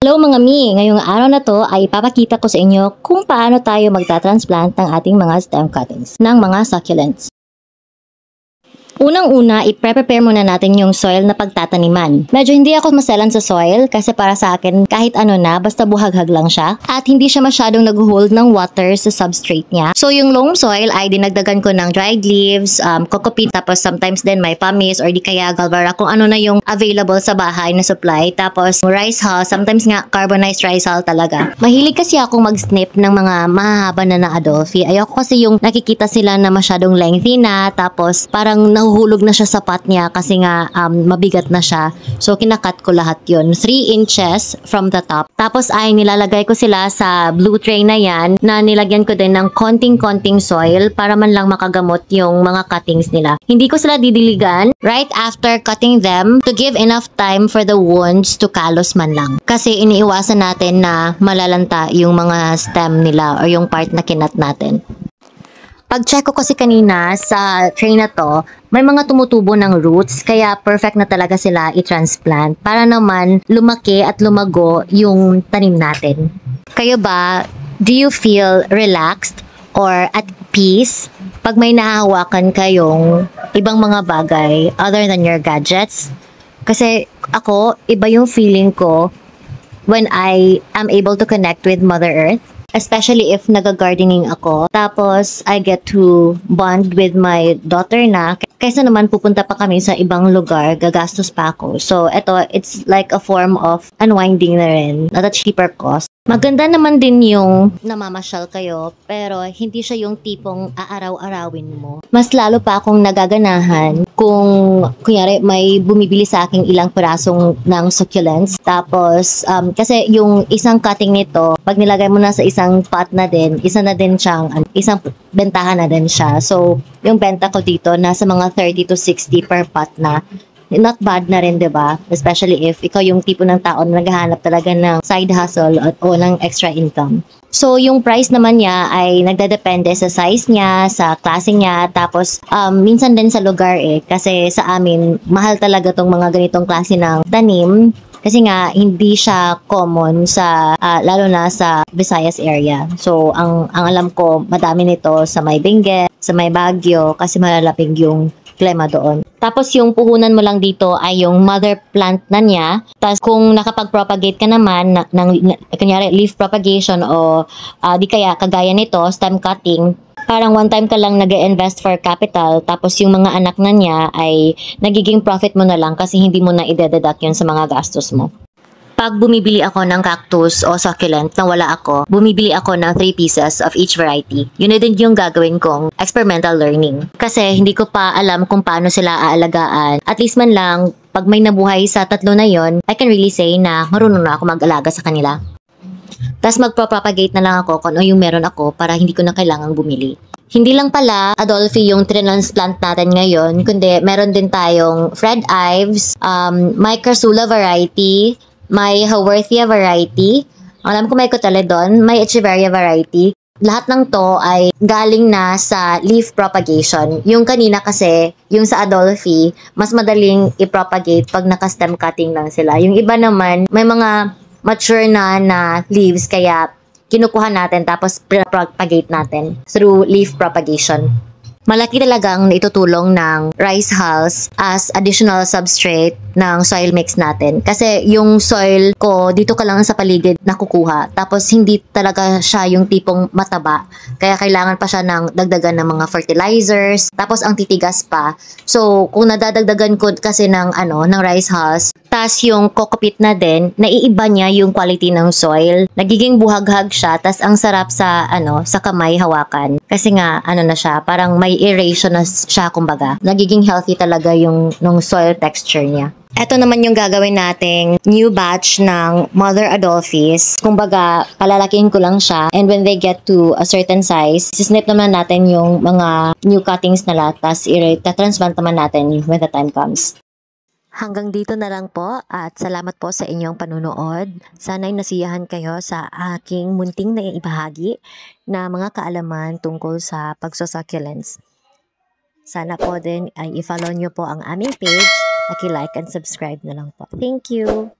Hello mga mi! Ngayong araw na to ay ipapakita ko sa inyo kung paano tayo magta-transplant ng ating mga stem cuttings ng mga succulents. Unang-una, i-prepare muna natin yung soil na pagtataniman. Medyo hindi ako maselan sa soil kasi para sa akin kahit ano na basta buhaghag lang siya at hindi siya masyadong nag-hold ng water sa substrate niya. So yung loam soil ay dinagdagan ko ng dried leaves, coco peat, tapos sometimes din may pumice or di kaya galvara kung ano na yung available sa bahay na supply. Tapos rice hull, sometimes nga carbonized rice hull talaga. Mahilig kasi akong mag-snip ng mga mahahaba na Adolphi. Ayoko kasi yung nakikita sila na masyadong lengthy na tapos parang nahuhulog na siya sa pot niya kasi nga mabigat na siya. So kinakat ko lahat yun. 3 inches from the top. Tapos ay nilalagay ko sila sa blue tray na yan na nilagyan ko din ng konting-konting soil para man lang makagamot yung mga cuttings nila. Hindi ko sila didiligan right after cutting them to give enough time for the wounds to kalos man lang. Kasi iniiwasan natin na malalanta yung mga stem nila o yung part na kinat natin. Pag-check ko kasi kanina sa tray na to, may mga tumutubo ng roots kaya perfect na talaga sila i-transplant para naman lumaki at lumago yung tanim natin. Kayo ba, do you feel relaxed or at peace pag may nahahawakan kayong ibang mga bagay other than your gadgets? Kasi ako, iba yung feeling ko when I am able to connect with Mother Earth. Especially if nag-gardening ako. Tapos, I get to bond with my daughter na. Kaysa naman pupunta pa kami sa ibang lugar, gagastos pa ako. So, it's like a form of unwinding na rin at a cheaper cost. Maganda naman din yung namamasyal kayo, pero hindi siya yung tipong aaraw-arawin mo. Mas lalo pa akong nagaganahan kung, kunyari, may bumibili sa aking ilang pirasong ng succulents. Tapos, kasi yung isang cutting nito, pag nilagay mo na sa isang pot na din, isang bentahan na din siya. So, yung benta ko dito, nasa mga 30 to 60 per pot na. Not bad na rin, diba? Especially if ikaw yung tipo ng tao na naghahanap talaga ng side hustle o ng extra income. So, yung price naman niya ay nagdadepende sa size niya, sa klase niya, tapos minsan din sa lugar kasi sa amin, mahal talaga tong mga ganitong klase ng tanim. Kasi nga, hindi siya common sa, lalo na sa Visayas area. So, ang alam ko, madami nito sa may Benguet, sa may Baguio, kasi malalapig yung klima doon. Tapos yung puhunan mo lang dito ay yung mother plant na niya. Tapos kung nakapag-propagate ka naman ng kunyari leaf propagation o di kaya kagaya nito, stem cutting, parang one time ka lang nag-invest for capital tapos yung mga anak na niya ay nagiging profit mo na lang kasi hindi mo na i-deduct yun sa mga gastos mo. Pag bumibili ako ng cactus o succulent na wala ako, bumibili ako ng 3 pieces of each variety. Yun na din yung gagawin kong experimental learning. Kasi hindi ko pa alam kung paano sila aalagaan. At least man lang, pag may nabuhay sa tatlo na yon, I can really say na marunong na ako mag-alaga sa kanila. Tapos magpropagate na lang ako kung ano yung meron ako para hindi ko na kailangang bumili. Hindi lang pala Adolphi yung transplant natin ngayon, kundi meron din tayong Fred Ives, Microsula variety, may Haworthia variety, alam ko may Cotyledon, may Echeveria variety. Lahat ng to ay galing na sa leaf propagation. Yung kanina kasi, yung sa Adolphi, mas madaling i-propagate pag naka-stem cutting lang sila. Yung iba naman, may mga mature na leaves kaya kinukuha natin tapos propagate natin through leaf propagation. Malaki talaga ang naitutulong ng rice hulls as additional substrate ng soil mix natin. Kasi yung soil ko, dito ka lang sa paligid nakukuha. Tapos hindi talaga siya yung tipong mataba. Kaya kailangan pa siya ng dagdagan ng mga fertilizers. Tapos ang titigas pa. So kung nadadagdagan ko kasi ng rice hulls, tas yung coco peat na din, naiiba niya yung quality ng soil. Nagiging buhaghag siya, tas ang sarap sa sa kamay hawakan. Kasi nga na siya, parang may aeration na siya kumbaga. Nagiging healthy talaga yung soil texture niya. Ito naman yung gagawin nating new batch ng Mother Adolphis. Kumbaga, palalakihin ko lang siya. And when they get to a certain size, sisnip naman natin yung mga new cuttings nila. Tapos i-transplant naman natin when the time comes. Hanggang dito na lang po at salamat po sa inyong panunood. Sana'y nasiyahan kayo sa aking munting na ibahagi na mga kaalaman tungkol sa pagsusucculents. Sana po din ay i-follow nyo po ang aming page. Like and subscribe na lang po. Thank you!